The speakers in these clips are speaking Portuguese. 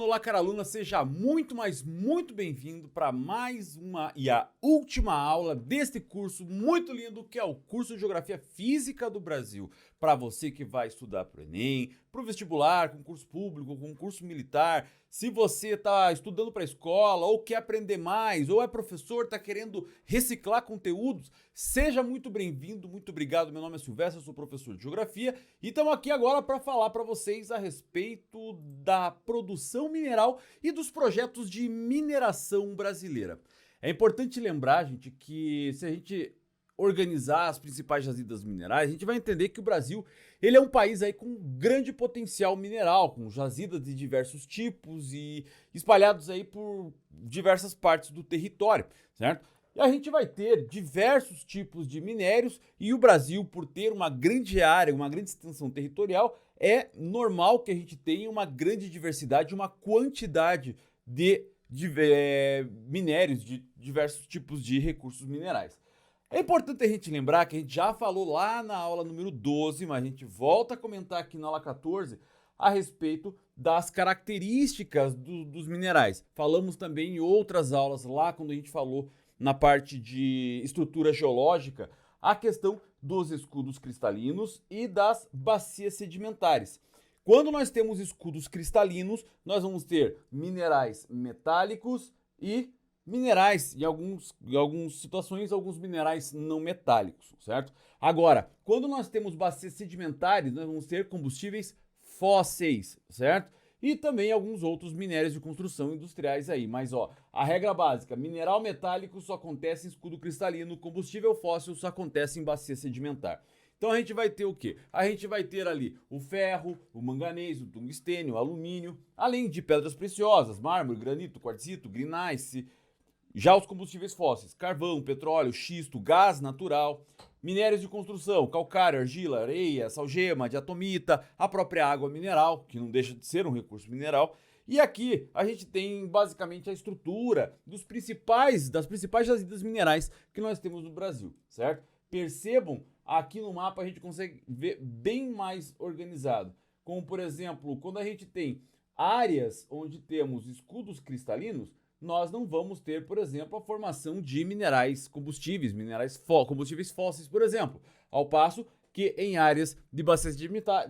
aluno, olá cara aluna, seja muito, mas muito bem-vindo para mais uma e a última aula deste curso muito lindo que é o curso de Geografia Física do Brasil. Para você que vai estudar para o Enem, para o vestibular, concurso público, concurso militar, se você está estudando para a escola ou quer aprender mais, ou é professor, está querendo reciclar conteúdos, seja muito bem-vindo, muito obrigado. Meu nome é Silvestre, eu sou professor de Geografia e estamos aqui agora para falar para vocês a respeito da produção mineral e dos projetos de mineração brasileira. É importante lembrar, gente, que se a gente organizar as principais jazidas minerais, a gente vai entender que o Brasil ele é um país aí com grande potencial mineral, com jazidas de diversos tipos e espalhados aí por diversas partes do território, certo? E a gente vai ter diversos tipos de minérios e o Brasil, por ter uma grande área, uma grande extensão territorial, é normal que a gente tenha uma grande diversidade, uma quantidade de minérios, de diversos tipos de recursos minerais. É importante a gente lembrar que a gente já falou lá na aula número 12, mas a gente volta a comentar aqui na aula 14 a respeito das características dos minerais. Falamos também em outras aulas lá quando a gente falou na parte de estrutura geológica a questão dos escudos cristalinos e das bacias sedimentares. Quando nós temos escudos cristalinos, nós vamos ter minerais metálicos e minerais, em algumas situações, alguns minerais não metálicos, certo? Agora, quando nós temos bacias sedimentares, nós vamos ter combustíveis fósseis, certo? E também alguns outros minérios de construção industriais aí. Mas, ó, a regra básica, mineral metálico só acontece em escudo cristalino, combustível fóssil só acontece em bacia sedimentar. Então a gente vai ter o quê? A gente vai ter ali o ferro, o manganês, o tungstênio, o alumínio, além de pedras preciosas, mármore, granito, quartzito, greenice. Já os combustíveis fósseis, carvão, petróleo, xisto, gás natural, minérios de construção, calcário, argila, areia, salgema, diatomita, a própria água mineral, que não deixa de ser um recurso mineral. E aqui a gente tem basicamente a estrutura das principais jazidas minerais que nós temos no Brasil, certo? Percebam, aqui no mapa a gente consegue ver bem mais organizado. Como, por exemplo, quando a gente tem áreas onde temos escudos cristalinos, nós não vamos ter, por exemplo, a formação de minerais combustíveis, combustíveis fósseis, por exemplo. Ao passo que em áreas de bacias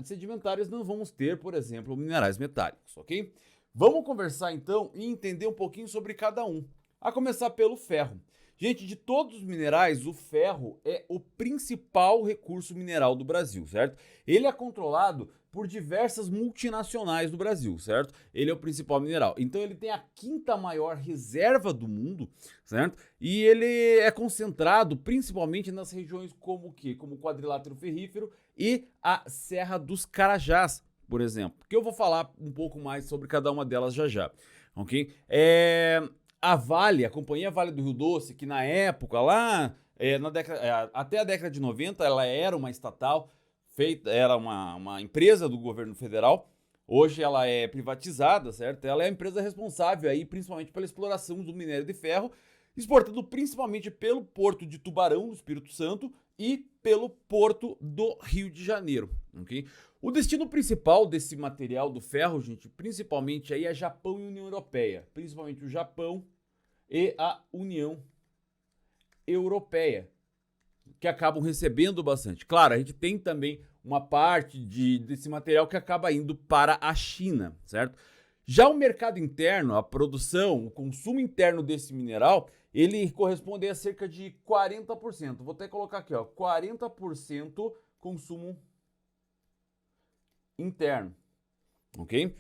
sedimentares não vamos ter, por exemplo, minerais metálicos, ok? Vamos conversar então e entender um pouquinho sobre cada um. A começar pelo ferro. Gente, de todos os minerais, o ferro é o principal recurso mineral do Brasil, certo? Ele é controlado por diversas multinacionais do Brasil, certo? Ele é o principal mineral. Então ele tem a quinta maior reserva do mundo, certo? E ele é concentrado principalmente nas regiões como o quê? Como o quadrilátero ferrífero e a Serra dos Carajás, por exemplo. Que eu vou falar um pouco mais sobre cada uma delas já já, ok? A Vale, a Companhia Vale do Rio Doce, que na época, lá até a década de 90, ela era uma estatal, era uma empresa do governo federal. Hoje ela é privatizada, certo? Ela é a empresa responsável aí, principalmente pela exploração do minério de ferro, exportando principalmente pelo Porto de Tubarão, no Espírito Santo, e pelo Porto do Rio de Janeiro, ok? O destino principal desse material do ferro, gente, principalmente aí é Japão e União Europeia, principalmente o Japão e a União Europeia, que acabam recebendo bastante. Claro, a gente tem também uma parte desse material que acaba indo para a China, certo? Já o mercado interno, a produção, o consumo interno desse mineral, ele corresponde a cerca de 40%. Vou até colocar aqui, ó, 40% consumo interno, ok?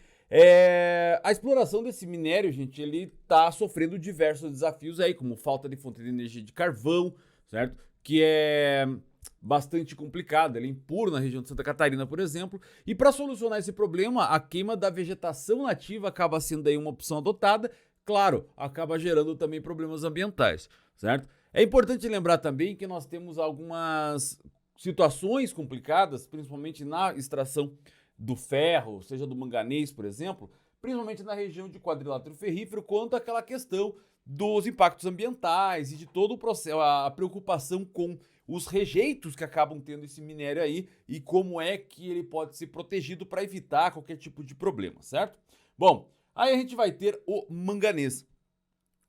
A exploração desse minério, gente, ele está sofrendo diversos desafios aí, como falta de fonte de energia de carvão, certo? Que é bastante complicado, ele é impuro na região de Santa Catarina, por exemplo, e para solucionar esse problema, a queima da vegetação nativa acaba sendo aí uma opção adotada, claro, acaba gerando também problemas ambientais, certo? É importante lembrar também que nós temos algumas situações complicadas, principalmente na extração do ferro, seja do manganês, por exemplo, principalmente na região de quadrilátero ferrífero, quanto àquela questão dos impactos ambientais e de todo o processo, a preocupação com os rejeitos que acabam tendo esse minério aí e como é que ele pode ser protegido para evitar qualquer tipo de problema, certo? Bom, Aí a gente vai ter o manganês.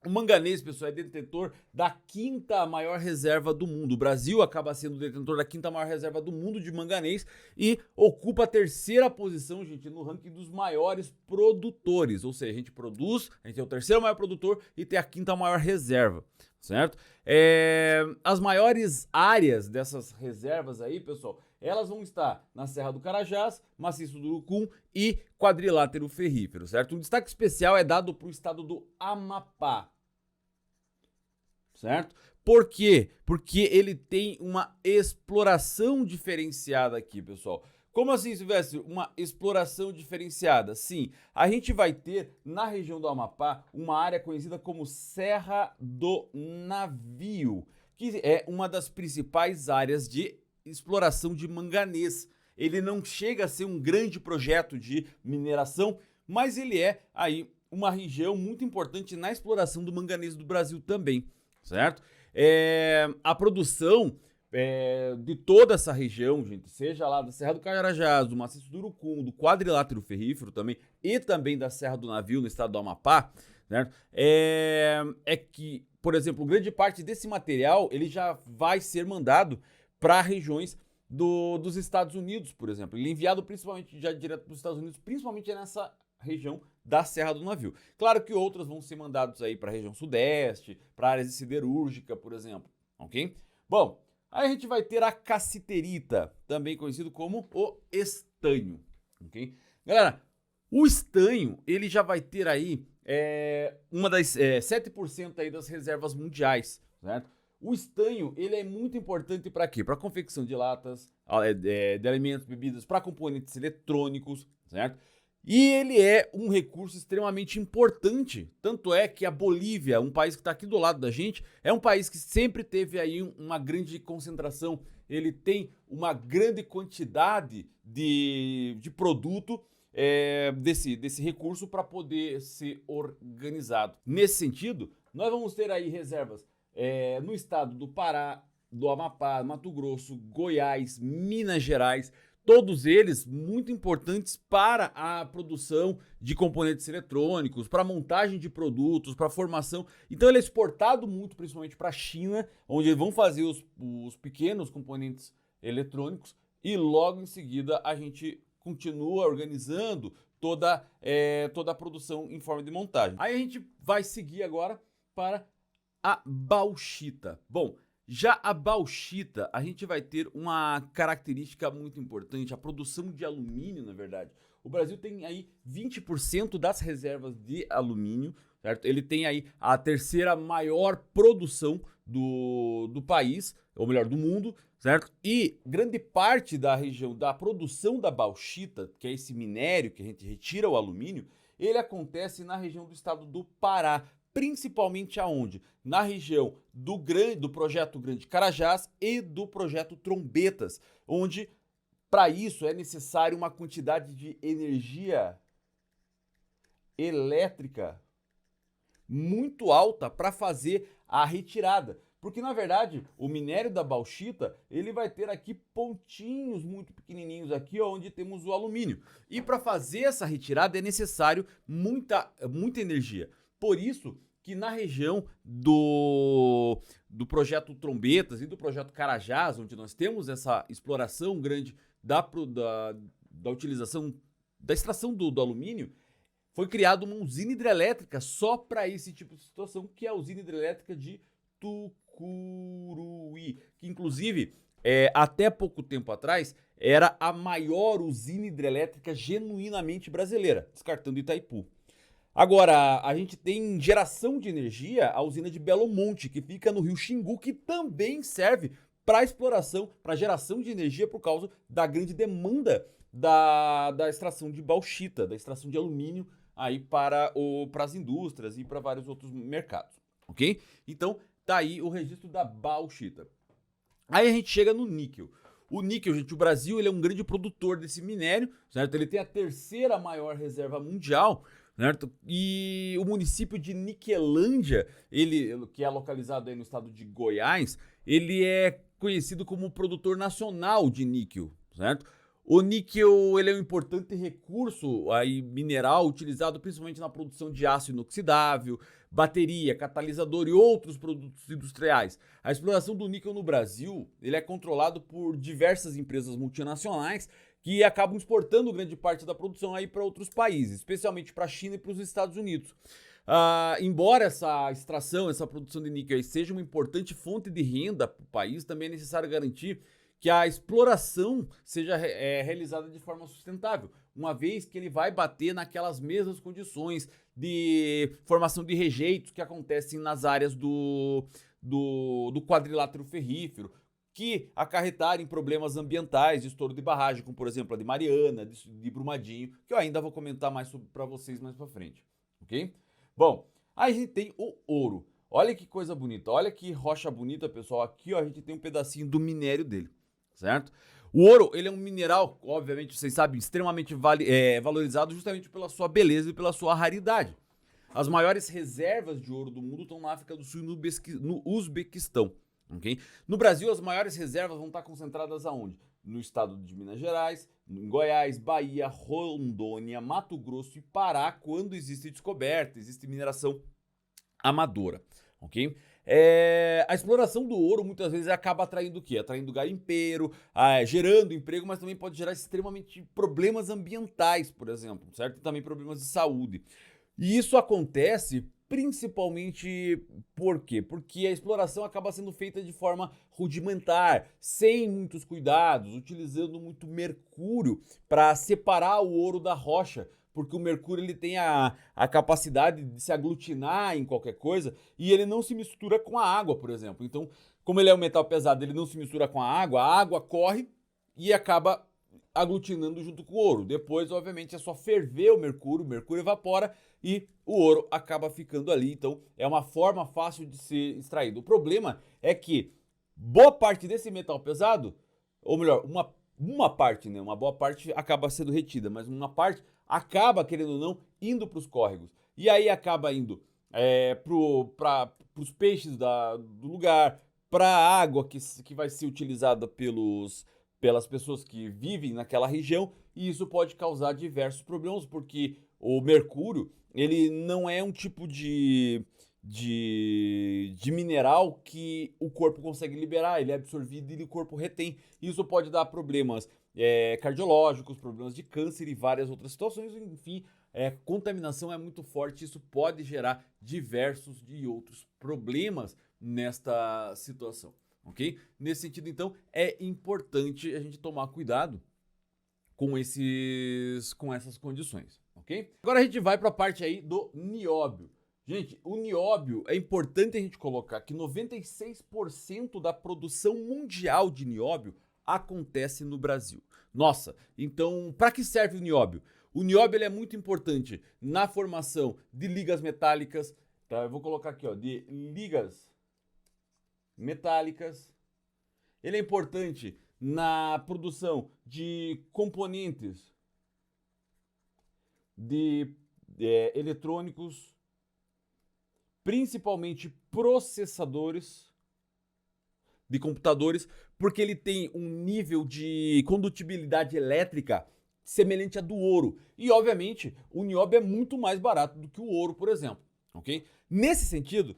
O manganês, pessoal, é detentor da quinta maior reserva do mundo. O Brasil acaba sendo detentor da quinta maior reserva do mundo de manganês e ocupa a terceira posição, gente, no ranking dos maiores produtores. Ou seja, a gente produz, a gente é o terceiro maior produtor e tem a quinta maior reserva, certo? As maiores áreas dessas reservas aí, pessoal, elas vão estar na Serra do Carajás, Maciço do Urucum e Quadrilátero Ferrífero, certo? Um destaque especial é dado para o estado do Amapá, certo? Por quê? Porque ele tem uma exploração diferenciada aqui, pessoal. Como assim, Silvestre? Uma exploração diferenciada? Sim, a gente vai ter na região do Amapá uma área conhecida como Serra do Navio, que é uma das principais áreas de exploração de manganês. Ele não chega a ser um grande projeto de mineração, mas ele é aí uma região muito importante na exploração do manganês do Brasil também, certo? A produção de toda essa região, gente, seja lá da Serra do Carajás, do Maciço do Urucum, do Quadrilátero Ferrífero também, e também da Serra do Navio no estado do Amapá, certo? Que, por exemplo, grande parte desse material ele já vai ser mandado para regiões dos Estados Unidos, por exemplo. Ele é enviado principalmente já direto para os Estados Unidos, principalmente nessa região da Serra do Navio. Claro que outras vão ser mandados aí para a região sudeste, para áreas de siderúrgica, por exemplo, ok? Bom, aí a gente vai ter a cassiterita, também conhecido como o estanho, ok? Galera, o estanho, ele já vai ter aí uma das 7% aí das reservas mundiais, certo? O estanho, ele é muito importante para quê? Para confecção de latas, de alimentos, bebidas, para componentes eletrônicos, certo? E ele é um recurso extremamente importante, tanto é que a Bolívia, um país que está aqui do lado da gente, é um país que sempre teve aí uma grande concentração, ele tem uma grande quantidade de produto desse recurso para poder ser organizado. Nesse sentido, nós vamos ter aí reservas no estado do Pará, do Amapá, Mato Grosso, Goiás, Minas Gerais, todos eles muito importantes para a produção de componentes eletrônicos, para a montagem de produtos, para a formação. Então ele é exportado muito, principalmente para a China, onde vão fazer os pequenos componentes eletrônicos e logo em seguida a gente continua organizando toda a produção em forma de montagem. Aí a gente vai seguir agora para a bauxita. Bom, já a bauxita, a gente vai ter uma característica muito importante, a produção de alumínio, na verdade. O Brasil tem aí 20% das reservas de alumínio, certo? Ele tem aí a terceira maior produção do país, ou melhor, do mundo, certo? E grande parte da região da produção da bauxita, que é esse minério que a gente retira o alumínio, ele acontece na região do estado do Pará, principalmente aonde? Na região do projeto Grande Carajás e do projeto Trombetas, onde para isso é necessário uma quantidade de energia elétrica muito alta para fazer a retirada. Porque, na verdade, o minério da bauxita, ele vai ter aqui pontinhos muito pequenininhos aqui, onde temos o alumínio. E para fazer essa retirada é necessário muita energia. Por isso que na região do projeto Trombetas e do projeto Carajás, onde nós temos essa exploração grande da utilização, da extração do alumínio, foi criada uma usina hidrelétrica só para esse tipo de situação, que é a usina hidrelétrica de Tucuruí, que inclusive até pouco tempo atrás era a maior usina hidrelétrica genuinamente brasileira, descartando Itaipu. Agora, a gente tem geração de energia, a usina de Belo Monte, que fica no rio Xingu, que também serve para exploração, para geração de energia por causa da grande demanda da extração de bauxita, da extração de alumínio aí para as indústrias e para vários outros mercados, ok? Então, tá aí o registro da bauxita. Aí a gente chega no níquel. O níquel, gente, o Brasil ele é um grande produtor desse minério, certo? Ele tem a terceira maior reserva mundial, certo? E o município de Niquelândia, ele que é localizado aí no estado de Goiás, ele é conhecido como produtor nacional de níquel, certo? O níquel ele é um importante recurso aí, mineral utilizado principalmente na produção de aço inoxidável, bateria, catalisador e outros produtos industriais. A exploração do níquel no Brasil ele é controlado por diversas empresas multinacionais que acabam exportando grande parte da produção aí para outros países, especialmente para a China e para os Estados Unidos. Embora essa extração, essa produção de níquel seja uma importante fonte de renda para o país, também é necessário garantir que a exploração seja realizada de forma sustentável, uma vez que ele vai bater naquelas mesmas condições de formação de rejeitos que acontecem nas áreas do quadrilátero ferrífero, que acarretarem problemas ambientais de estouro de barragem, como por exemplo a de Mariana, de Brumadinho, que eu ainda vou comentar mais sobre para vocês mais para frente, ok? Bom, aí a gente tem o ouro. Olha que coisa bonita, olha que rocha bonita, pessoal. Aqui ó, a gente tem um pedacinho do minério dele, certo? O ouro, ele é um mineral, obviamente, vocês sabem, extremamente valorizado justamente pela sua beleza e pela sua raridade. As maiores reservas de ouro do mundo estão na África do Sul e no Uzbequistão. Okay? No Brasil, as maiores reservas vão estar concentradas aonde? No estado de Minas Gerais, em Goiás, Bahia, Rondônia, Mato Grosso e Pará, quando existe descoberta, existe mineração amadora. Ok? A exploração do ouro muitas vezes acaba atraindo o quê? Atraindo garimpeiro, gerando emprego, mas também pode gerar extremamente problemas ambientais, por exemplo, certo? E também problemas de saúde. E isso acontece principalmente por quê? Porque a exploração acaba sendo feita de forma rudimentar, sem muitos cuidados, utilizando muito mercúrio para separar o ouro da rocha, porque o mercúrio ele tem a capacidade de se aglutinar em qualquer coisa e ele não se mistura com a água, por exemplo. Então, como ele é um metal pesado, ele não se mistura com a água corre e acaba aglutinando junto com o ouro. Depois, obviamente, é só ferver o mercúrio evapora e o ouro acaba ficando ali. Então, é uma forma fácil de ser extraído. O problema é que boa parte desse metal pesado, ou melhor, uma parte, né? Uma boa parte acaba sendo retida, mas uma parte acaba, querendo ou não, indo para os córregos. E aí acaba indo para os peixes do lugar, para a água que vai ser utilizada pelas pessoas que vivem naquela região, e isso pode causar diversos problemas, porque o mercúrio, ele não é um tipo de mineral que o corpo consegue liberar, ele é absorvido e o corpo retém. Isso pode dar problemas cardiológicos, problemas de câncer e várias outras situações, enfim, contaminação é muito forte, isso pode gerar diversos e outros problemas nesta situação. Ok? Nesse sentido, então, é importante a gente tomar cuidado com essas condições, ok? Agora a gente vai para a parte aí do nióbio. Gente, o nióbio é importante a gente colocar que 96% da produção mundial de nióbio acontece no Brasil. Nossa, então para que serve o nióbio? O nióbio ele é muito importante na formação de ligas metálicas, tá? Eu vou colocar aqui, ó, de ligas metálicas. Ele é importante na produção de componentes de eletrônicos, principalmente processadores de computadores, porque ele tem um nível de condutibilidade elétrica semelhante a do ouro. E, obviamente, o nióbio é muito mais barato do que o ouro, por exemplo. Ok? Nesse sentido,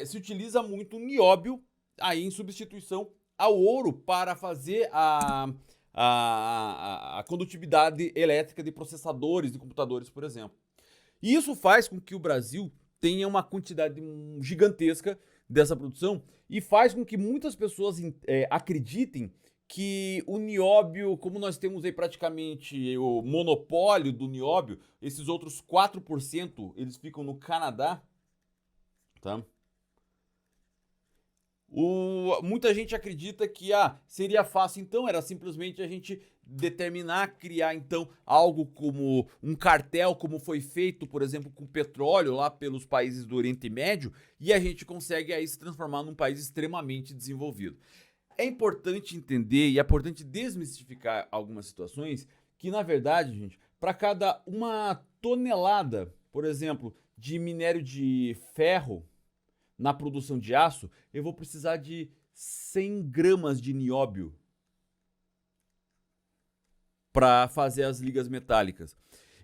se utiliza muito o nióbio aí em substituição ao ouro para fazer a condutibilidade elétrica de processadores de computadores, por exemplo. E isso faz com que o Brasil tenha uma quantidade gigantesca dessa produção e faz com que muitas pessoas acreditem que o nióbio, como nós temos aí praticamente o monopólio do nióbio, esses outros 4% eles ficam no Canadá, tá? Muita gente acredita que seria fácil, então era simplesmente a gente determinar, criar então algo como um cartel, como foi feito, por exemplo, com petróleo lá pelos países do Oriente Médio, e a gente consegue aí se transformar num país extremamente desenvolvido. É importante entender e é importante desmistificar algumas situações que, na verdade, gente, para cada uma tonelada, por exemplo, de minério de ferro na produção de aço, eu vou precisar de 100 gramas de nióbio. para fazer as ligas metálicas.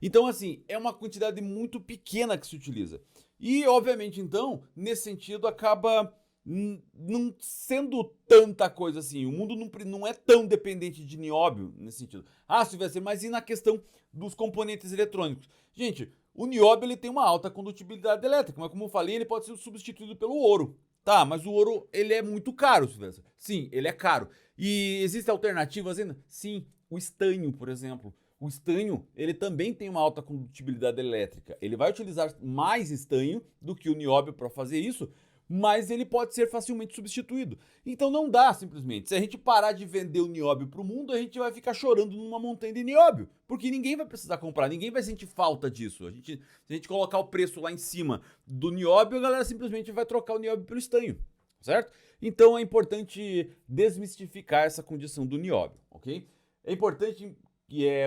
Então, assim, é uma quantidade muito pequena que se utiliza. E, obviamente, então, nesse sentido, acaba não sendo tanta coisa assim. O mundo não é tão dependente de nióbio nesse sentido. Ah, se vai ser, mas e na questão dos componentes eletrônicos? Gente, o nióbio ele tem uma alta condutibilidade elétrica, mas como eu falei, ele pode ser substituído pelo ouro. Tá, mas o ouro ele é muito caro, Silvestre. Sim, ele é caro. E existem alternativas ainda? Sim, o estanho, por exemplo. O estanho, ele também tem uma alta condutibilidade elétrica. Ele vai utilizar mais estanho do que o nióbio para fazer isso, mas ele pode ser facilmente substituído. Então não dá simplesmente. Se a gente parar de vender o nióbio para o mundo, a gente vai ficar chorando numa montanha de nióbio, porque ninguém vai precisar comprar, ninguém vai sentir falta disso. Se a gente colocar o preço lá em cima do nióbio, a galera simplesmente vai trocar o nióbio pelo estanho, certo? Então é importante desmistificar essa condição do nióbio, ok? É importante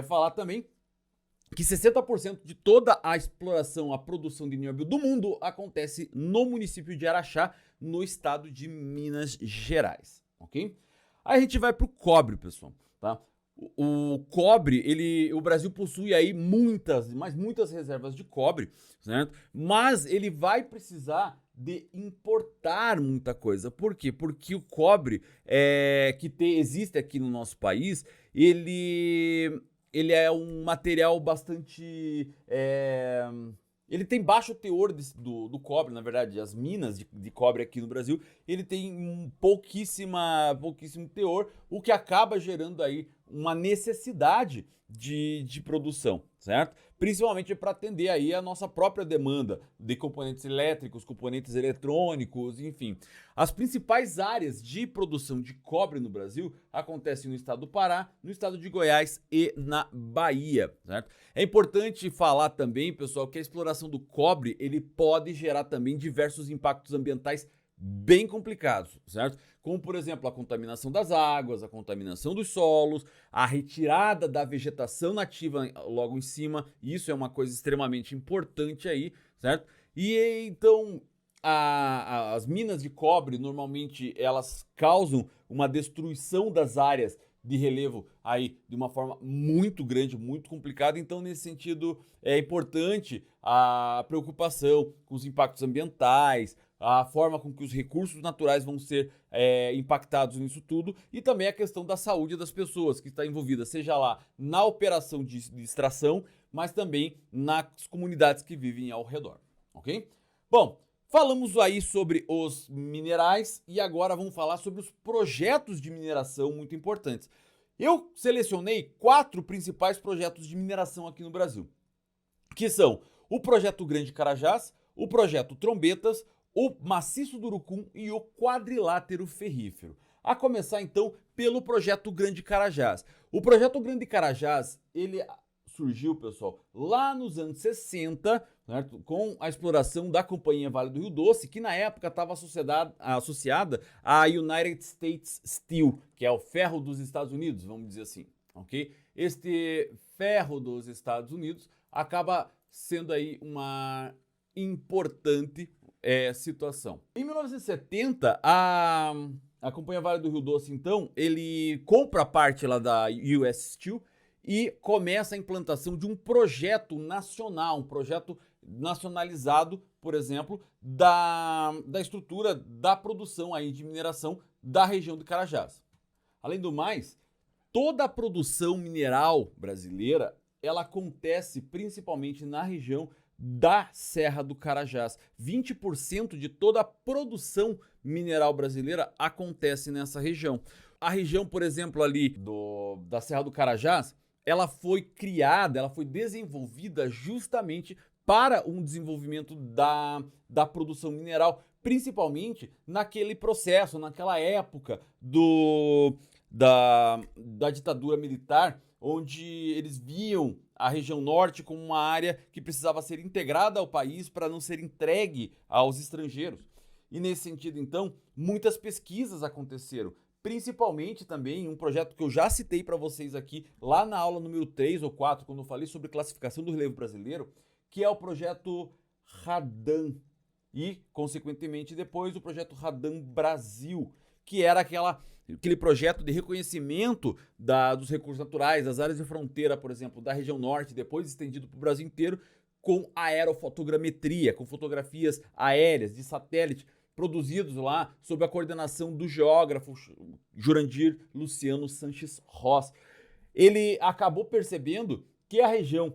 falar também que 60% de toda a exploração, a produção de nióbio do mundo acontece no município de Araxá, no estado de Minas Gerais, ok? Aí a gente vai pro cobre, pessoal, tá? O cobre, o Brasil possui aí muitas reservas de cobre, certo? Mas ele vai precisar de importar muita coisa. Por quê? Porque o cobre existe aqui no nosso país, ele é um material bastante... ele tem baixo teor do cobre, na verdade. As minas de cobre aqui no Brasil, ele tem pouquíssimo teor, o que acaba gerando aí uma necessidade de produção, certo? Principalmente para atender aí a nossa própria demanda de componentes elétricos, componentes eletrônicos, enfim. As principais áreas de produção de cobre no Brasil acontecem no estado do Pará, no estado de Goiás e na Bahia, certo? É importante falar também, pessoal, que a exploração do cobre, ele pode gerar também diversos impactos ambientais bem complicados, certo? Como, por exemplo, a contaminação das águas, a contaminação dos solos, a retirada da vegetação nativa logo em cima, isso é uma coisa extremamente importante aí, certo? E então, as minas de cobre, normalmente, elas causam uma destruição das áreas de relevo aí de uma forma muito grande, muito complicada. Então, nesse sentido, é importante a preocupação com os impactos ambientais, a forma com que os recursos naturais vão ser impactados nisso tudo, e também a questão da saúde das pessoas que está envolvida, seja lá na operação de extração, mas também nas comunidades que vivem ao redor, ok? Bom, falamos aí sobre os minerais e agora vamos falar sobre os projetos de mineração muito importantes. Eu selecionei 4 principais projetos de mineração aqui no Brasil, que são o Projeto Grande Carajás, o Projeto Trombetas, o Maciço do Urucum e o Quadrilátero Ferrífero. A começar então pelo Projeto Grande Carajás. O Projeto Grande Carajás, ele surgiu, pessoal, lá nos anos 60, certo? Com a exploração da Companhia Vale do Rio Doce, que na época estava associada à United States Steel, que é o ferro dos Estados Unidos, vamos dizer assim, ok? Este ferro dos Estados Unidos acaba sendo aí uma importante situação. Em 1970, a Companhia Vale do Rio Doce, então, ele compra parte lá da US Steel e começa a implantação de um projeto nacional, um projeto nacionalizado, por exemplo, da estrutura da produção aí de mineração da região de Carajás. Além do mais, toda a produção mineral brasileira, ela acontece principalmente na região da Serra do Carajás. 20% de toda a produção mineral brasileira acontece nessa região. A região, por exemplo, ali da Serra do Carajás, ela foi criada, ela foi desenvolvida justamente para um desenvolvimento da produção mineral, principalmente naquele processo, naquela época da ditadura militar, onde eles viam a região norte como uma área que precisava ser integrada ao país para não ser entregue aos estrangeiros. E nesse sentido, então, muitas pesquisas aconteceram, principalmente também um projeto que eu já citei para vocês aqui, lá na aula número 3 ou 4, quando eu falei sobre classificação do relevo brasileiro, que é o projeto Radan e, consequentemente, depois o projeto Radan Brasil, que era aquele projeto de reconhecimento dos recursos naturais, das áreas de fronteira, por exemplo, da região norte, depois estendido para o Brasil inteiro, com aerofotogrametria, com fotografias aéreas de satélite, produzidos lá sob a coordenação do geógrafo Jurandir Luciano Sanches Ross. Ele acabou percebendo que a região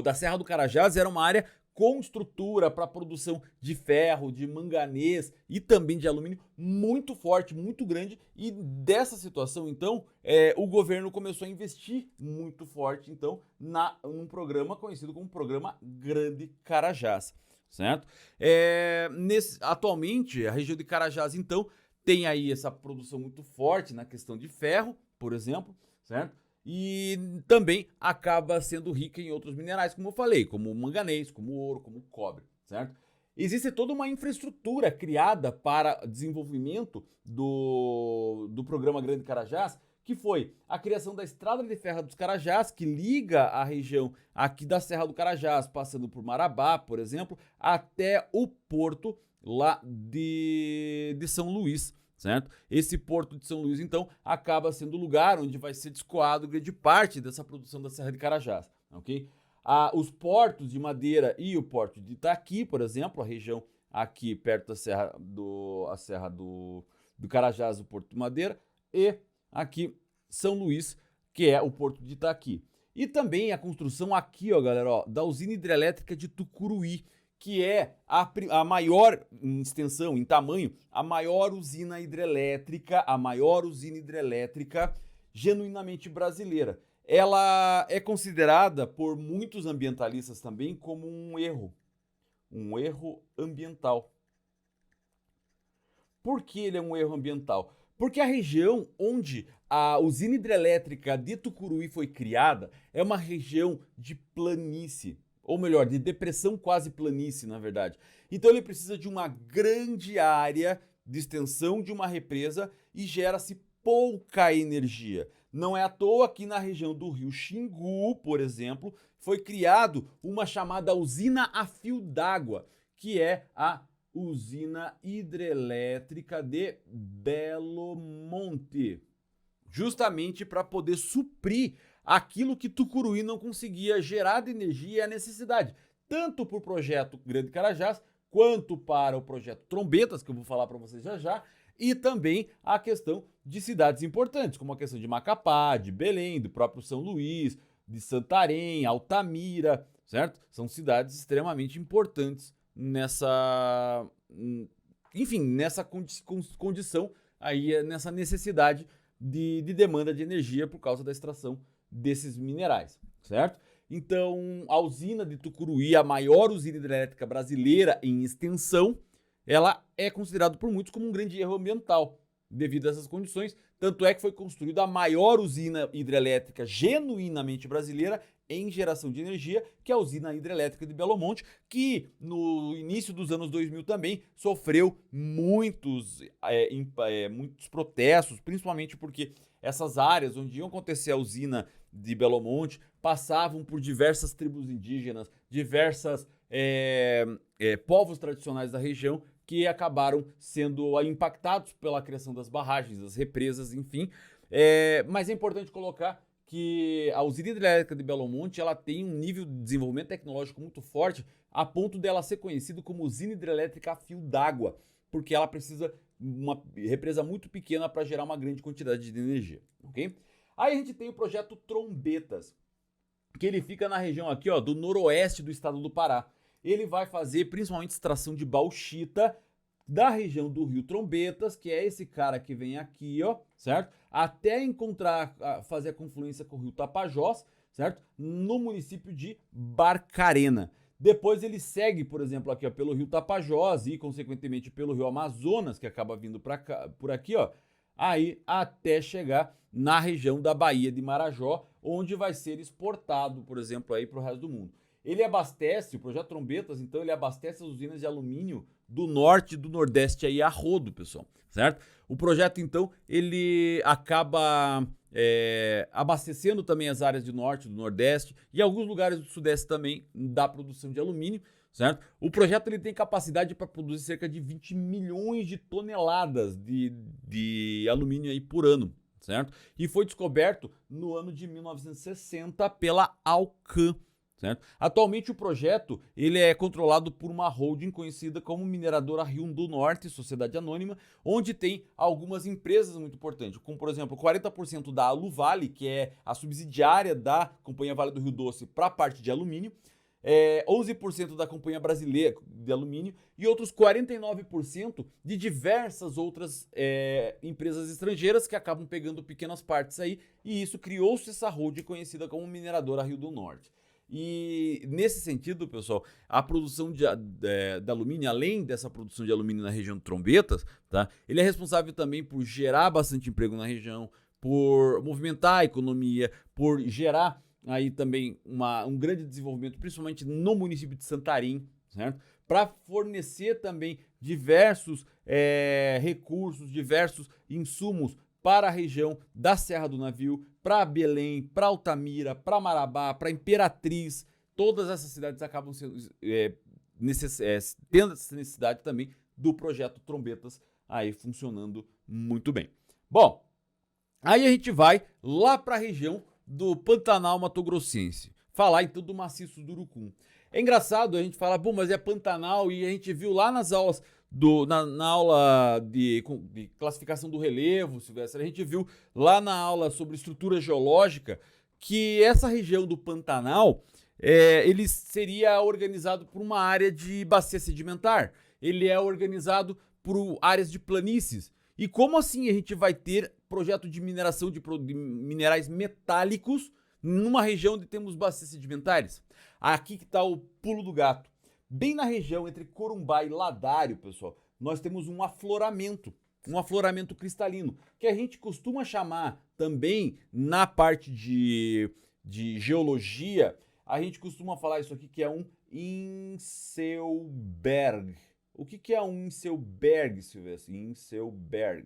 da Serra do Carajás era uma área com estrutura para produção de ferro, de manganês e também de alumínio muito forte, muito grande, e dessa situação, então, o governo começou a investir muito forte, então, num programa conhecido como Programa Grande Carajás, certo? Atualmente, a região de Carajás, então, tem aí essa produção muito forte na questão de ferro, por exemplo, certo? E também acaba sendo rica em outros minerais, como eu falei, como o manganês, como o ouro, como o cobre, certo? Existe toda uma infraestrutura criada para desenvolvimento do Programa Grande Carajás, que foi a criação da Estrada de Ferro dos Carajás, que liga a região aqui da Serra do Carajás, passando por Marabá, por exemplo, até o porto lá de São Luís, certo? Esse porto de São Luís, então, acaba sendo o lugar onde vai ser descoado grande parte dessa produção da Serra de Carajás, ok? Os portos de Madeira e o porto de Itaqui, por exemplo, a região aqui perto da Serra do Carajás, o porto de Madeira, e aqui São Luís, que é o porto de Itaqui. E também a construção aqui, ó, galera, ó, da usina hidrelétrica de Tucuruí, que é a maior em extensão, em tamanho, a maior usina hidrelétrica genuinamente brasileira. Ela é considerada por muitos ambientalistas também como um erro ambiental. Por que ele é um erro ambiental? Porque a região onde a usina hidrelétrica de Tucuruí foi criada é uma região de planície, ou melhor, de depressão quase planície, na verdade. Então ele precisa de uma grande área de extensão de uma represa e gera-se pouca energia. Não é à toa que na região do rio Xingu, por exemplo, foi criado uma chamada usina a fio d'água, que é a usina hidrelétrica de Belo Monte, justamente para poder suprir aquilo que Tucuruí não conseguia gerar de energia e a necessidade, tanto para o projeto Grande Carajás, quanto para o projeto Trombetas, que eu vou falar para vocês já já, e também a questão de cidades importantes, como a questão de Macapá, de Belém, do próprio São Luís, de Santarém, Altamira, certo? São cidades extremamente importantes nessa condição aí, nessa necessidade de demanda de energia por causa da extração desses minerais, certo? Então, a usina de Tucuruí, a maior usina hidrelétrica brasileira em extensão, ela é considerada por muitos como um grande erro ambiental devido a essas condições, tanto é que foi construída a maior usina hidrelétrica genuinamente brasileira em geração de energia, que é a usina hidrelétrica de Belo Monte, que no início dos anos 2000 também sofreu muitos protestos, principalmente porque essas áreas onde ia acontecer a usina de Belo Monte passavam por diversas tribos indígenas, diversas povos tradicionais da região que acabaram sendo impactados pela criação das barragens, das represas, enfim. Mas é importante colocar que a usina hidrelétrica de Belo Monte ela tem um nível de desenvolvimento tecnológico muito forte, a ponto dela ser conhecida como usina hidrelétrica a fio d'água, porque ela precisa uma represa muito pequena para gerar uma grande quantidade de energia, ok? Aí a gente tem o projeto Trombetas, que ele fica na região aqui, ó, do noroeste do estado do Pará. Ele vai fazer principalmente extração de bauxita da região do rio Trombetas, que é esse cara que vem aqui, ó, certo? Até fazer a confluência com o rio Tapajós, certo? No município de Barcarena. Depois ele segue, por exemplo, aqui, ó, pelo rio Tapajós e, consequentemente, pelo rio Amazonas, que acaba vindo por aqui, ó, aí até chegar na região da Baía de Marajó, onde vai ser exportado, por exemplo, aí para o resto do mundo. Ele abastece, o projeto Trombetas, então, ele abastece as usinas de alumínio do norte e do nordeste aí a rodo, pessoal, certo? O projeto, então, ele acaba abastecendo também as áreas do norte, do nordeste e alguns lugares do sudeste também da produção de alumínio, certo? O projeto ele tem capacidade para produzir cerca de 20 milhões de toneladas de alumínio aí por ano, certo? E foi descoberto no ano de 1960 pela Alcan. Certo? Atualmente o projeto ele é controlado por uma holding conhecida como Mineradora Rio do Norte, Sociedade Anônima, onde tem algumas empresas muito importantes, como por exemplo 40% da Aluvale, que é a subsidiária da Companhia Vale do Rio Doce para a parte de alumínio, 11% da Companhia Brasileira de Alumínio e outros 49% de diversas outras empresas estrangeiras que acabam pegando pequenas partes aí, e isso criou-se essa holding conhecida como Mineradora Rio do Norte. E nesse sentido, pessoal, a produção de alumínio, além dessa produção de alumínio na região de Trombetas, tá? Ele é responsável também por gerar bastante emprego na região, por movimentar a economia, por gerar aí também um grande desenvolvimento, principalmente no município de Santarém, certo? Para fornecer também diversos recursos, diversos insumos para a região da Serra do Navio, para Belém, para Altamira, para Marabá, para Imperatriz. Todas essas cidades acabam sendo, tendo essa necessidade também do projeto Trombetas aí funcionando muito bem. Bom, aí a gente vai lá para a região do Pantanal Mato Grossense, falar então do maciço do Urucum. É engraçado a gente falar, bom, mas é Pantanal, e a gente viu lá nas aulas na aula de classificação do relevo, Silvestre, a gente viu lá na aula sobre estrutura geológica que essa região do Pantanal ele seria organizado por uma área de bacia sedimentar, ele é organizado por áreas de planícies. E como assim a gente vai ter projeto de mineração de minerais metálicos numa região onde temos bacias sedimentares? Aqui que está o pulo do gato. Bem na região entre Corumbá e Ladário, pessoal, nós temos um afloramento cristalino, que a gente costuma chamar também na parte de geologia, a gente costuma falar isso aqui que é um Inselberg. O que é um Inselberg, Silvestre? Inselberg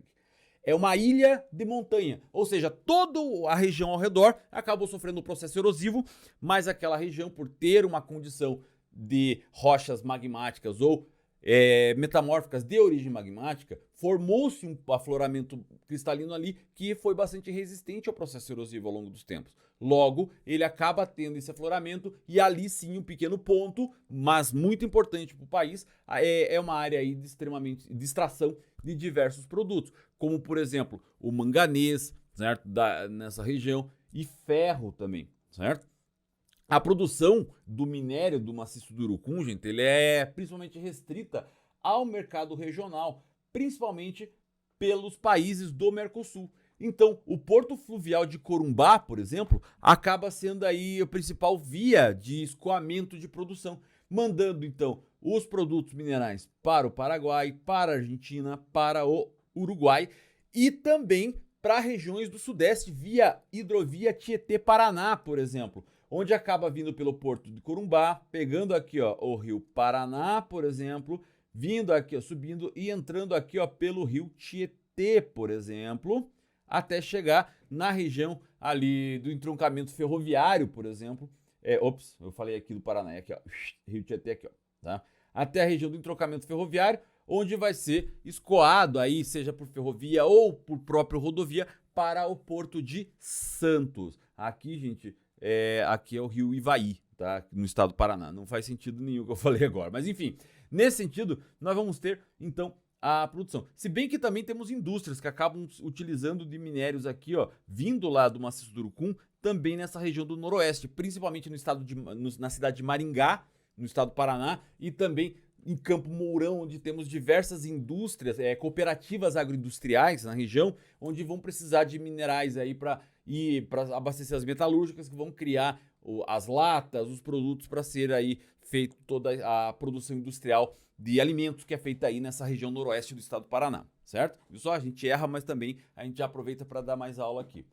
é uma ilha de montanha, ou seja, toda a região ao redor acabou sofrendo um processo erosivo, mas aquela região, por ter uma condição de rochas magmáticas ou metamórficas de origem magmática, formou-se um afloramento cristalino ali que foi bastante resistente ao processo erosivo ao longo dos tempos. Logo, ele acaba tendo esse afloramento e ali sim um pequeno ponto, mas muito importante para o país, é uma área aí de extração de diversos produtos, como por exemplo o manganês, certo? Nessa região, e ferro também, certo? A produção do minério do maciço do Urucum, gente, ele é principalmente restrita ao mercado regional, principalmente pelos países do Mercosul. Então, o porto fluvial de Corumbá, por exemplo, acaba sendo aí a principal via de escoamento de produção, mandando então os produtos minerais para o Paraguai, para a Argentina, para o Uruguai e também para regiões do Sudeste via hidrovia Tietê-Paraná, por exemplo, onde acaba vindo pelo porto de Corumbá, pegando aqui ó, o rio Paraná, por exemplo, vindo aqui, ó, subindo e entrando aqui ó, pelo rio Tietê, por exemplo, até chegar na região ali do entroncamento ferroviário, por exemplo. Eu falei aqui do Paraná, aqui ó, rio Tietê aqui ó, tá? Até a região do entroncamento ferroviário, onde vai ser escoado aí, seja por ferrovia ou por própria rodovia, para o porto de Santos. Aqui, gente, aqui é o rio Ivaí, tá? No estado do Paraná. Não faz sentido nenhum o que eu falei agora. Mas enfim, nesse sentido, nós vamos ter, então, a produção. Se bem que também temos indústrias que acabam utilizando de minérios aqui, ó, vindo lá do maciço do Urucum, também nessa região do Noroeste, principalmente na cidade de Maringá, no estado do Paraná, e também em Campo Mourão, onde temos diversas indústrias, cooperativas agroindustriais na região, onde vão precisar de minerais aí para abastecer as metalúrgicas, que vão criar as latas, os produtos para ser aí feito toda a produção industrial de alimentos que é feita aí nessa região noroeste do estado do Paraná, certo? Só a gente erra, mas também a gente aproveita para dar mais aula aqui.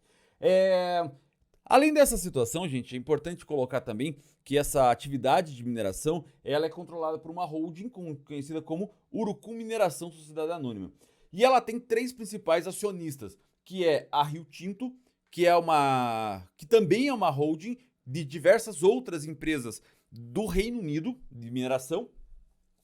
Além dessa situação, gente, é importante colocar também que essa atividade de mineração ela é controlada por uma holding conhecida como Urucum Mineração Sociedade Anônima. E ela tem 3 principais acionistas, que é a Rio Tinto, que também é uma holding de diversas outras empresas do Reino Unido de mineração,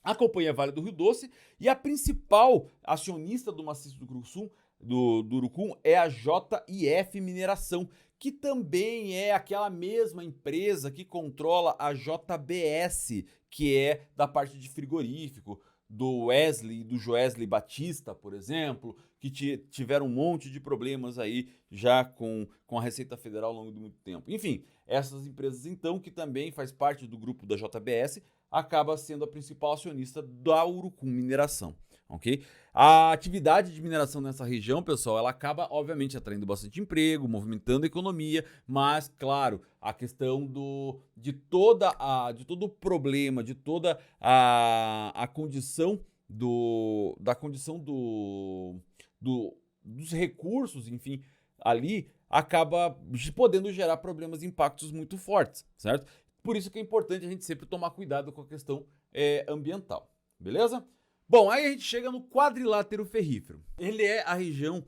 a Companhia Vale do Rio Doce, e a principal acionista do maciço do Urucum, do Urucum é a JIF Mineração, que também é aquela mesma empresa que controla a JBS, que é da parte de frigorífico, do Wesley e do Joesley Batista, por exemplo, que tiveram um monte de problemas aí já com a Receita Federal ao longo de muito tempo. Enfim, essas empresas então, que também faz parte do grupo da JBS, acaba sendo a principal acionista da Urucum Mineração, ok? A atividade de mineração nessa região, pessoal, ela acaba, obviamente, atraindo bastante emprego, movimentando a economia, mas, claro, a questão de todo o problema, de toda a condição dos recursos, enfim, ali, acaba podendo gerar problemas e impactos muito fortes, certo? Por isso que é importante a gente sempre tomar cuidado com a questão ambiental, beleza? Bom, aí a gente chega no quadrilátero ferrífero. Ele é a região,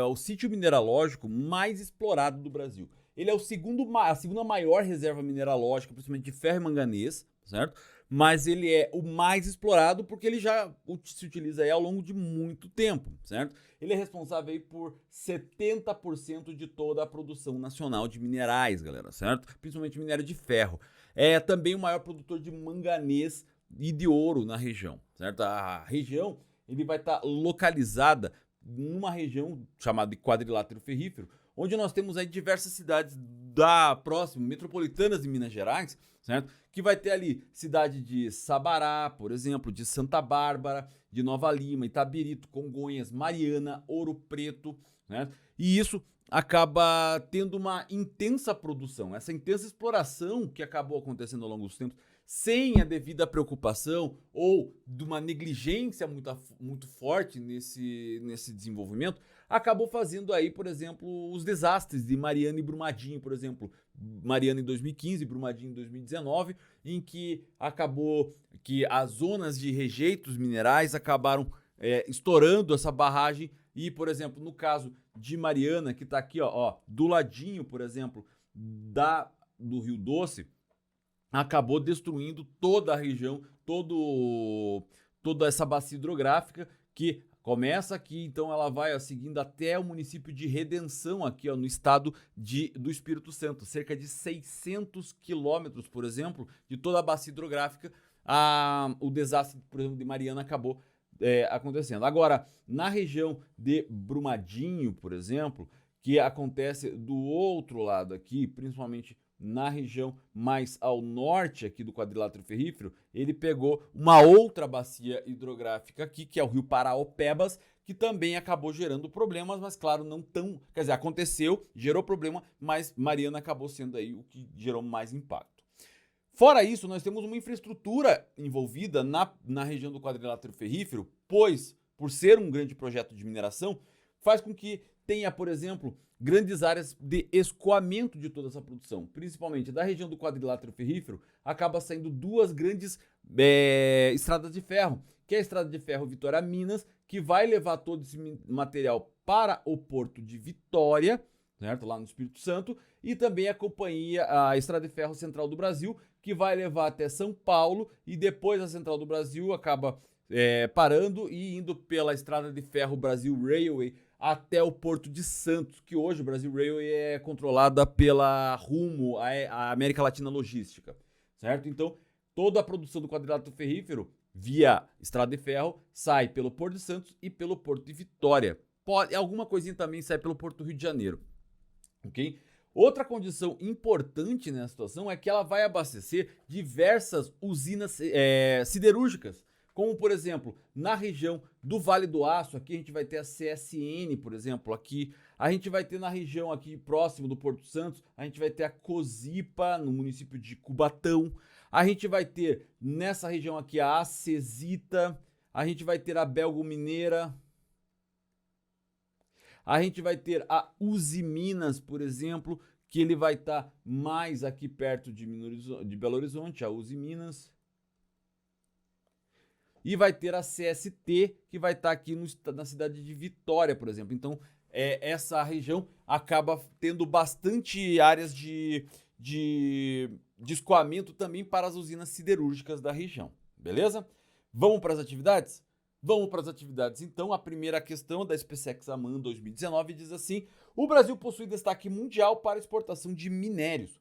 o sítio mineralógico mais explorado do Brasil. Ele é a segunda maior reserva mineralógica, principalmente de ferro e manganês, certo? Mas ele é o mais explorado porque ele já se utiliza aí ao longo de muito tempo, certo? Ele é responsável aí por 70% de toda a produção nacional de minerais, galera, certo? Principalmente minério de ferro. É também o maior produtor de manganês e de ouro na região, certo? A região ele vai estar localizada numa região chamada de quadrilátero ferrífero, onde nós temos aí diversas cidades metropolitanas de Minas Gerais, certo? Que vai ter ali cidade de Sabará, por exemplo, de Santa Bárbara, de Nova Lima, Itabirito, Congonhas, Mariana, Ouro Preto, né? E isso acaba tendo uma intensa produção, essa intensa exploração que acabou acontecendo ao longo dos tempos, sem a devida preocupação ou de uma negligência muito forte nesse desenvolvimento, acabou fazendo aí, por exemplo, os desastres de Mariana e Brumadinho, por exemplo, Mariana em 2015, Brumadinho em 2019, em que acabou que as zonas de rejeitos minerais acabaram estourando essa barragem e, por exemplo, no caso de Mariana, que está aqui, ó, do ladinho, por exemplo, do Rio Doce, acabou destruindo toda a região, toda essa bacia hidrográfica que começa aqui, então ela vai seguindo até o município de Redenção, aqui no estado do Espírito Santo, cerca de 600 quilômetros, por exemplo, de toda a bacia hidrográfica. O desastre, por exemplo, de Mariana acabou acontecendo. Agora, na região de Brumadinho, por exemplo, que acontece do outro lado aqui, principalmente na região mais ao norte aqui do quadrilátero ferrífero, ele pegou uma outra bacia hidrográfica aqui, que é o rio Paraopebas, que também acabou gerando problemas, mas claro, não tão... Quer dizer, aconteceu, gerou problema, mas Mariana acabou sendo aí o que gerou mais impacto. Fora isso, nós temos uma infraestrutura envolvida na região do quadrilátero ferrífero, pois, por ser um grande projeto de mineração, faz com que tenha, por exemplo, grandes áreas de escoamento de toda essa produção, principalmente da região do quadrilátero ferrífero, acaba saindo duas grandes estradas de ferro, que é a estrada de ferro Vitória-Minas, que vai levar todo esse material para o porto de Vitória, certo? Lá no Espírito Santo, e também a Estrada de Ferro Central do Brasil, que vai levar até São Paulo, e depois a Central do Brasil acaba parando e indo pela Estrada de Ferro Brasil Railway até o Porto de Santos, que hoje o Brasil Railway é controlada pela Rumo, a América Latina Logística, certo? Então, toda a produção do quadrilátero ferrífero via Estrada de Ferro sai pelo Porto de Santos e pelo Porto de Vitória. Alguma coisinha também sai pelo Porto do Rio de Janeiro, ok? Outra condição importante nessa situação é que ela vai abastecer diversas usinas siderúrgicas, como, por exemplo, na região do Vale do Aço, aqui a gente vai ter a CSN, por exemplo, aqui. A gente vai ter na região aqui próximo do Porto Santos, a gente vai ter a Cosipa, no município de Cubatão. A gente vai ter nessa região aqui a Acesita, a gente vai ter a Belgo Mineira, a gente vai ter a Uzi Minas, por exemplo, que ele vai estar mais aqui perto de Belo Horizonte, a Uzi Minas. E vai ter a CST, que vai estar aqui na cidade de Vitória, por exemplo. Então, essa região acaba tendo bastante áreas de de escoamento também para as usinas siderúrgicas da região, beleza? Vamos para as atividades? Vamos para as atividades. Então, a primeira questão da SpaceX AMAN 2019 diz assim: o Brasil possui destaque mundial para exportação de minérios.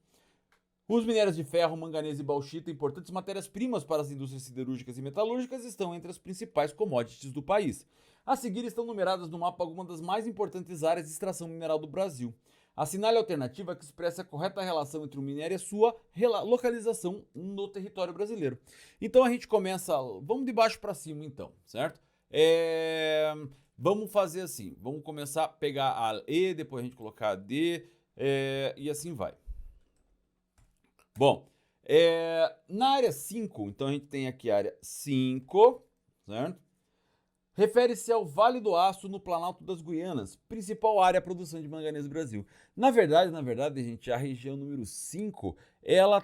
Os minérios de ferro, manganês e bauxita, importantes matérias-primas para as indústrias siderúrgicas e metalúrgicas, estão entre as principais commodities do país. A seguir estão numeradas no mapa algumas das mais importantes áreas de extração mineral do Brasil. Assinale a alternativa que expressa a correta relação entre o minério e a sua localização no território brasileiro. Então a gente começa, vamos de baixo para cima então, certo? Vamos fazer assim, vamos começar a pegar a E, depois a gente colocar a D, e assim vai. Bom, na área 5, então a gente tem aqui a área 5, certo? Refere-se ao Vale do Aço no Planalto das Guianas, principal área de produção de manganês do Brasil. Na verdade, gente, a região número 5, ela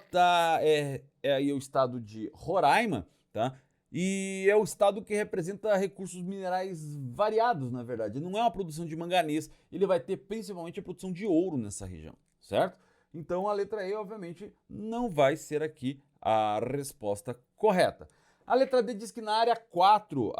é aí o estado de Roraima, tá? E é o estado que representa recursos minerais variados, na verdade. Não é uma produção de manganês, ele vai ter principalmente a produção de ouro nessa região, certo? Então a letra E, obviamente, não vai ser aqui a resposta correta. A letra D diz que na área 4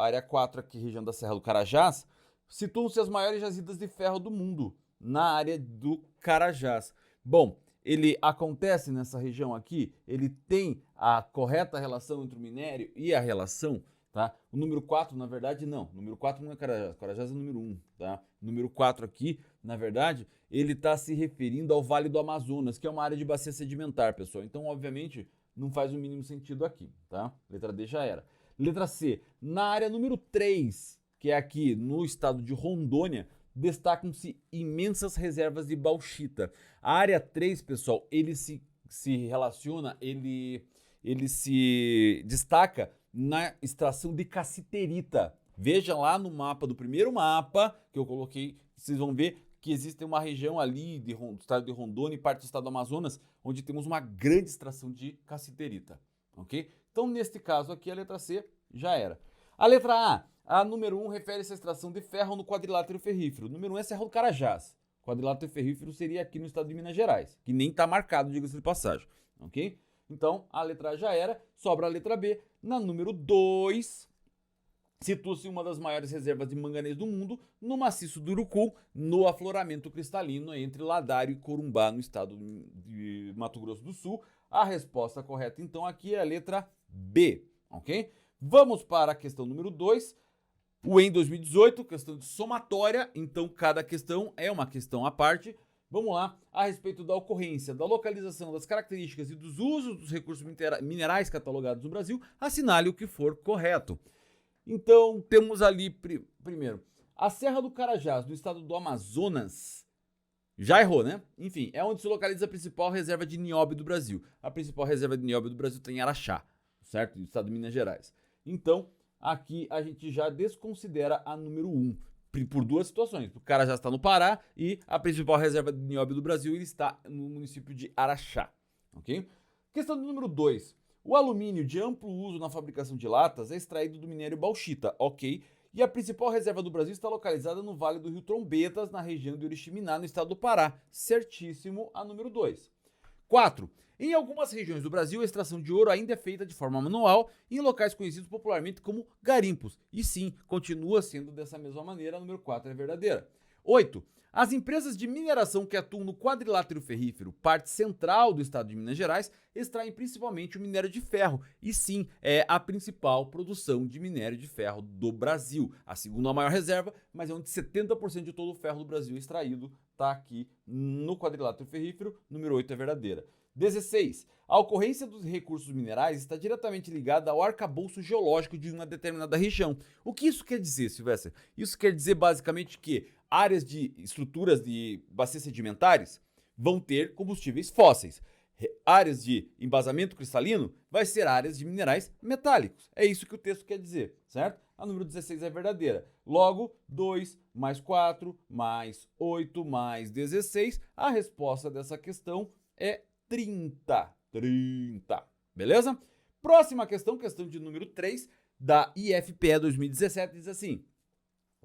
aqui, região da Serra do Carajás, situam-se as maiores jazidas de ferro do mundo, na área do Carajás. Bom, ele acontece nessa região aqui, ele tem a correta relação entre o minério e a relação, tá? O número 4, na verdade, não. O número 4 não é Carajás, Carajás é o número 1, tá? O número 4 aqui, na verdade, ele está se referindo ao Vale do Amazonas, que é uma área de bacia sedimentar, pessoal. Então, obviamente, não faz o mínimo sentido aqui, tá? Letra D já era. Letra C, na área número 3, que é aqui no estado de Rondônia, destacam-se imensas reservas de bauxita. A área 3, pessoal, ele se relaciona, ele se destaca na extração de cassiterita. Veja lá no mapa, do primeiro mapa que eu coloquei, vocês vão ver que existe uma região ali do estado de Rondônia e parte do estado do Amazonas, onde temos uma grande extração de cassiterita, ok? Então, neste caso aqui, a letra C já era. A letra A número 1 refere-se à extração de ferro no quadrilátero ferrífero. O número 1 é Serra do Carajás. O quadrilátero ferrífero seria aqui no estado de Minas Gerais, que nem está marcado, diga-se de passagem, ok? Então, a letra A já era, sobra a letra B. Na número 2... situa-se uma das maiores reservas de manganês do mundo no maciço do Urucu, no afloramento cristalino entre Ladário e Corumbá, no estado de Mato Grosso do Sul. A resposta correta, então, aqui é a letra B, ok? Vamos para a questão número 2. O Enem 2018, questão de somatória, então cada questão é uma questão à parte. Vamos lá, a respeito da ocorrência, da localização, das características e dos usos dos recursos minerais catalogados no Brasil, assinale o que for correto. Então, temos ali, primeiro, a Serra do Carajás, do estado do Amazonas. Já errou, né? Enfim, é onde se localiza a principal reserva de nióbio do Brasil. A principal reserva de nióbio do Brasil tem em Araxá, certo? Do estado de Minas Gerais. Então, aqui a gente já desconsidera a número 1, por duas situações. O Carajás está no Pará e a principal reserva de nióbio do Brasil ele está no município de Araxá, ok? Questão do número 2. O alumínio de amplo uso na fabricação de latas é extraído do minério bauxita, ok? E a principal reserva do Brasil está localizada no Vale do Rio Trombetas, na região de Oriximiná, no estado do Pará. Certíssimo a número 2. 4. Em algumas regiões do Brasil, a extração de ouro ainda é feita de forma manual em locais conhecidos popularmente como garimpos. E sim, continua sendo dessa mesma maneira, a número 4 é verdadeira. 8. As empresas de mineração que atuam no quadrilátero ferrífero, parte central do estado de Minas Gerais, extraem principalmente o minério de ferro. E sim, é a principal produção de minério de ferro do Brasil. A segunda maior reserva, mas é onde 70% de todo o ferro do Brasil extraído está aqui no quadrilátero ferrífero. Número 8 é verdadeira. 16. A ocorrência dos recursos minerais está diretamente ligada ao arcabouço geológico de uma determinada região. O que isso quer dizer, Silvestre? Isso quer dizer basicamente que áreas de estruturas de bacias sedimentares vão ter combustíveis fósseis. Áreas de embasamento cristalino vai ser áreas de minerais metálicos. É isso que o texto quer dizer, certo? A número 16 é verdadeira. Logo, 2 mais 4 mais 8 mais 16. A resposta dessa questão é 30. 30. Beleza? Próxima questão, questão de número 3, da IFPE 2017, diz assim: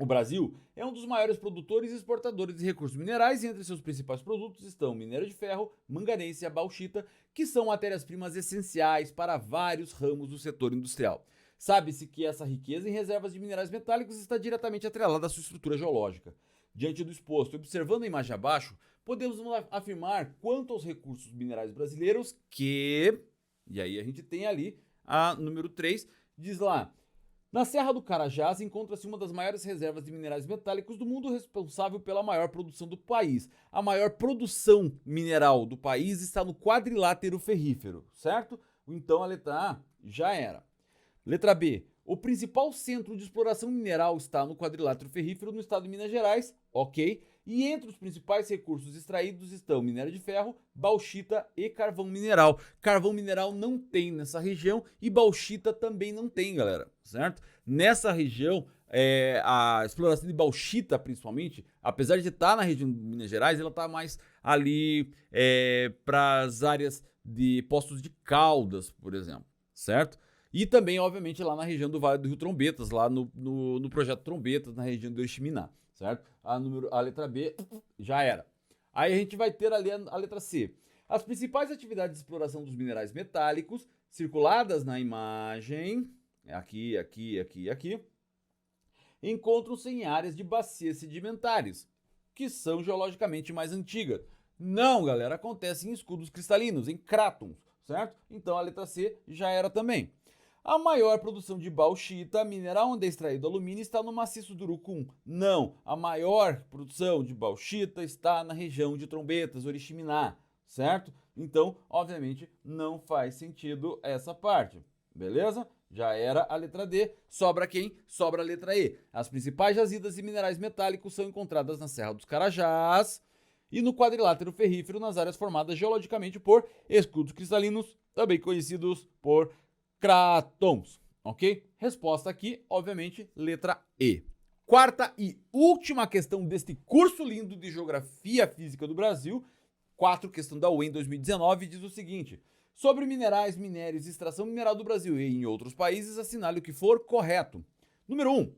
O Brasil é um dos maiores produtores e exportadores de recursos minerais e entre seus principais produtos estão minério de ferro, manganês e a bauxita, que são matérias-primas essenciais para vários ramos do setor industrial. Sabe-se que essa riqueza em reservas de minerais metálicos está diretamente atrelada à sua estrutura geológica. Diante do exposto, observando a imagem abaixo, podemos afirmar quanto aos recursos minerais brasileiros que... E aí a gente tem ali a número 3, diz lá... Na Serra do Carajás encontra-se uma das maiores reservas de minerais metálicos do mundo, responsável pela maior produção do país. A maior produção mineral do país está no quadrilátero ferrífero, certo? Então a letra A já era. Letra B. O principal centro de exploração mineral está no quadrilátero ferrífero no estado de Minas Gerais, ok? E entre os principais recursos extraídos estão minério de ferro, bauxita e carvão mineral. Carvão mineral não tem nessa região e bauxita também não tem, galera, certo? Nessa região, a exploração de bauxita, principalmente, apesar de estar na região de Minas Gerais, ela está mais ali para as áreas de Poços de Caldas, por exemplo, certo? E também, obviamente, lá na região do Vale do Rio Trombetas, lá no projeto Trombetas, na região do Oriximiná, certo? A letra B já era. Aí a gente vai ter ali a letra C. As principais atividades de exploração dos minerais metálicos, circuladas na imagem, aqui, encontram-se em áreas de bacias sedimentares, que são geologicamente mais antigas. Não, galera, acontece em escudos cristalinos, em crátons, certo? Então a letra C já era também. A maior produção de bauxita, mineral onde é extraído alumínio, está no maciço do Urucum. Não, a maior produção de bauxita está na região de Trombetas, Oriximiná, certo? Então, obviamente, não faz sentido essa parte, beleza? Já era a letra D, sobra quem? Sobra a letra E. As principais jazidas de minerais metálicos são encontradas na Serra dos Carajás e no quadrilátero ferrífero nas áreas formadas geologicamente por escudos cristalinos, também conhecidos por crátons, ok? Resposta aqui, obviamente, letra E. Quarta e última questão deste curso lindo de Geografia Física do Brasil, 4, questão da UEM 2019, diz o seguinte: sobre minerais, minérios e extração mineral do Brasil e em outros países, assinale o que for correto. Número 1.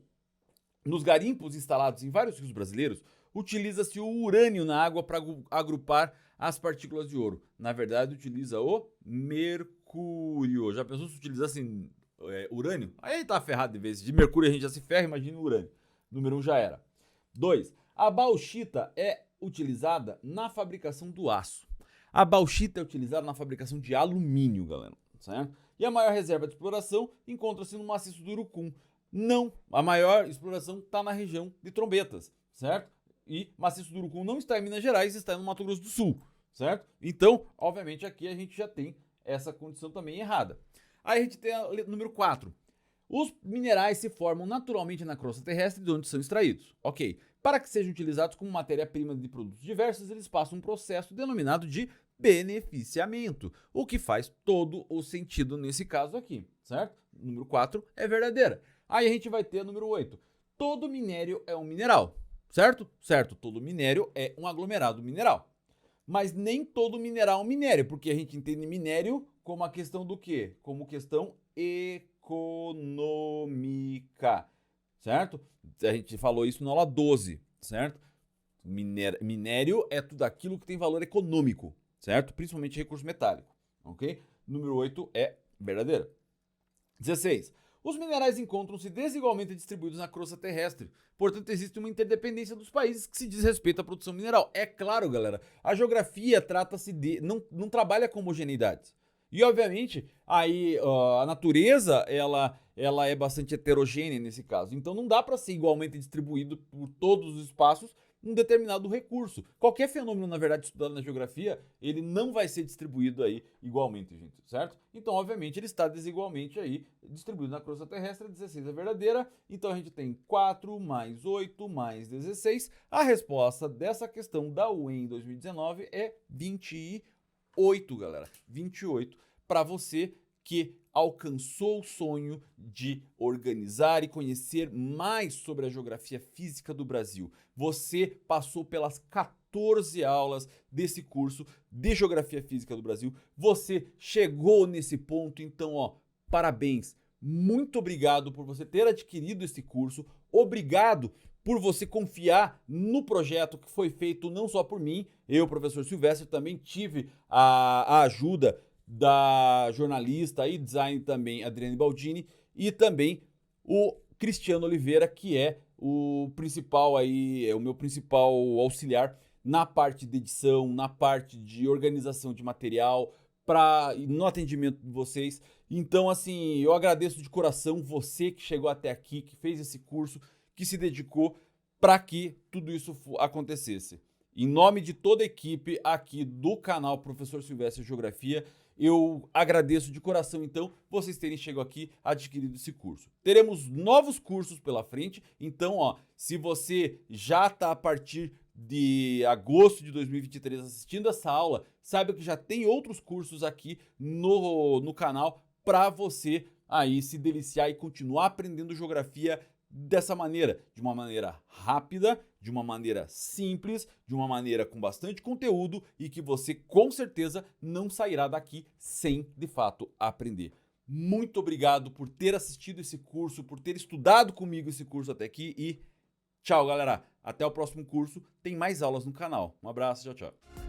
Nos garimpos instalados em vários rios brasileiros, utiliza-se o urânio na água para agrupar as partículas de ouro. Na verdade, utiliza o mercúrio. Já pensou se utilizasse urânio? Aí tá ferrado de vez. De mercúrio a gente já se ferra, imagina o urânio. Número 1 já era. 2. A bauxita é utilizada na fabricação do aço. A bauxita é utilizada na fabricação de alumínio, galera, certo? E a maior reserva de exploração encontra-se no maciço do Urucum. Não, a maior exploração está na região de Trombetas, certo? E maciço do Urucum não está em Minas Gerais, está no Mato Grosso do Sul, certo? Então, obviamente, aqui a gente já tem essa condição também errada. Aí a gente tem a número 4. Os minerais se formam naturalmente na crosta terrestre de onde são extraídos. Ok. Para que sejam utilizados como matéria-prima de produtos diversos, eles passam um processo denominado de beneficiamento, o que faz todo o sentido nesse caso aqui, certo? Número 4 é verdadeira. Aí a gente vai ter a número 8. Todo minério é um mineral, certo? Certo, todo minério é um aglomerado mineral. Mas nem todo mineral é um minério, porque a gente entende minério como a questão do quê? Como questão econômica, certo? A gente falou isso na aula 12, certo? Minério é tudo aquilo que tem valor econômico, certo? Principalmente recurso metálico, ok? Número 8 é verdadeira. 16. Os minerais encontram-se desigualmente distribuídos na crosta terrestre, portanto existe uma interdependência dos países que se diz respeito à produção mineral. É claro, galera, a geografia trata-se de... não trabalha com homogeneidade. E obviamente, aí a natureza, ela é bastante heterogênea nesse caso. Então não dá para ser igualmente distribuído por todos os espaços um determinado recurso. Qualquer fenômeno, na verdade, estudado na geografia, ele não vai ser distribuído aí igualmente, gente, certo? Então, obviamente, ele está desigualmente aí distribuído na crosta terrestre. 16 é verdadeira. Então a gente tem 4 mais 8 mais 16. A resposta dessa questão da UEM 2019 é 28, galera. 28 para você que alcançou o sonho de organizar e conhecer mais sobre a geografia física do Brasil. Você passou pelas 14 aulas desse curso de Geografia Física do Brasil. Você chegou nesse ponto, então, ó, parabéns. Muito obrigado por você ter adquirido esse curso. Obrigado por você confiar no projeto que foi feito não só por mim, eu, professor Silvestre, também tive a ajuda da jornalista e design também Adriane Baldini e também o Cristiano Oliveira, que é o principal aí, é o meu principal auxiliar na parte de edição, na parte de organização de material, no atendimento de vocês. Então, assim, eu agradeço de coração você que chegou até aqui, que fez esse curso, que se dedicou para que tudo isso acontecesse. Em nome de toda a equipe aqui do canal Professor Silvestre Geografia, eu agradeço de coração, então, vocês terem chegado aqui adquirido esse curso. Teremos novos cursos pela frente, então, ó, se você já está a partir de agosto de 2023 assistindo essa aula, saiba que já tem outros cursos aqui no canal para você aí se deliciar e continuar aprendendo geografia dessa maneira, de uma maneira rápida, de uma maneira simples, de uma maneira com bastante conteúdo e que você com certeza não sairá daqui sem de fato aprender. Muito obrigado por ter assistido esse curso, por ter estudado comigo esse curso até aqui e tchau, galera. Até o próximo curso, tem mais aulas no canal. Um abraço, tchau, tchau.